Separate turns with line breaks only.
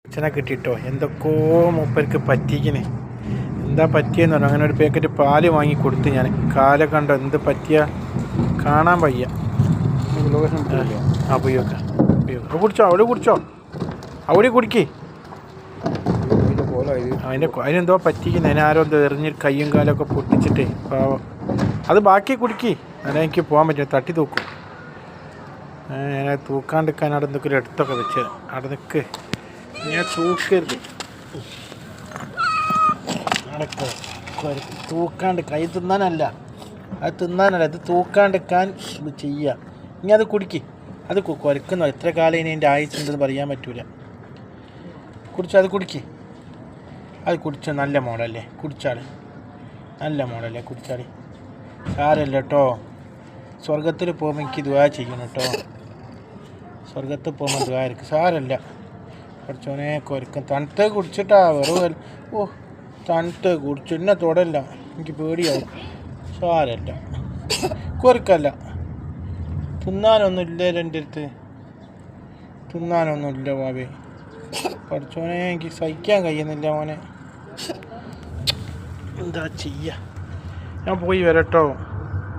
അച്ഛനെ കിട്ടിയിട്ടോ എന്തൊക്കെയോ മൂപ്പർക്ക് പറ്റിക്കണേ. എന്താ പറ്റിയെന്ന് പറഞ്ഞു. അങ്ങനെ ഒരു പാക്കറ്റ് പാല് വാങ്ങി കൊടുത്ത് ഞാൻ. കാലെ കണ്ടോ എന്ത് പറ്റിയ കാണാൻ വയ്യ. ആ പോയിക്കെ കുടിച്ചോ, അവിടെ കുടിച്ചോ, അവിടെ കുടിക്കേ. അതിനെന്തോ പറ്റിക്കുന്നു. അതിനാരോ എന്തോ എറിഞ്ഞ് കയ്യും കാലൊക്കെ പൊട്ടിച്ചിട്ടേ പാവം. അത് ബാക്കി കുടിക്കേ, അല്ല എനിക്ക് പോകാൻ പറ്റില്ല, തട്ടി തൂക്കും. ഞാൻ തൂക്കാണ്ടിരിക്കാൻ അവിടെ എന്തൊക്കെ എടുത്തൊക്കെ വെച്ച് അവിടെ നിൽക്ക്. ഞാൻ തൂക്കരുത്, തൂക്കാണ്ട് കൈ തിന്നാനല്ല, അത് തിന്നാനല്ല, ഇത് തൂക്കാണ്ടിരിക്കാൻ ഇത് ചെയ്യുക. ഇനി അത് കുടിക്ക്. അത് കുരക്കുന്നു. എത്ര കാലം ഇനി എൻ്റെ ആയുസ് ഉണ്ടെന്ന് പറയാൻ പറ്റൂല. കുടിച്ചോ, അത് കുടിക്ക്. അത് കുടിച്ചോ, നല്ല മോഡല്ലേ, കുടിച്ചാൽ നല്ല മോഡല്ലേ, കുടിച്ചാൽ സാരല്ല കേട്ടോ. സ്വർഗത്തിൽ പോകുമ്പോൾ എനിക്ക് ദുആ ചെയ്യണം കേട്ടോ. സ്വർഗത്തിൽ പോകുമ്പോൾ ദുആ ഇരിക്കും, സാരല്ല. കുറച്ചോനെ കുരക്കും. തണുത്ത് കുടിച്ചിട്ടാ വെറുതെ. ഓ തണുത്ത് കുടിച്ചു എന്നെ തൊടല്ല, എനിക്ക് പേടിയാവും. സാരല്ല, കുരക്കല്ല. തിന്നാനൊന്നുമില്ല എൻ്റെ അടുത്ത്, തിന്നാനൊന്നുമില്ല ബാബേ. കുറച്ചോനെ എനിക്ക് സഹിക്കാൻ കഴിയുന്നില്ല മോനെ. എന്താ ചെയ്യുക, ഞാൻ പോയി വരട്ടോ.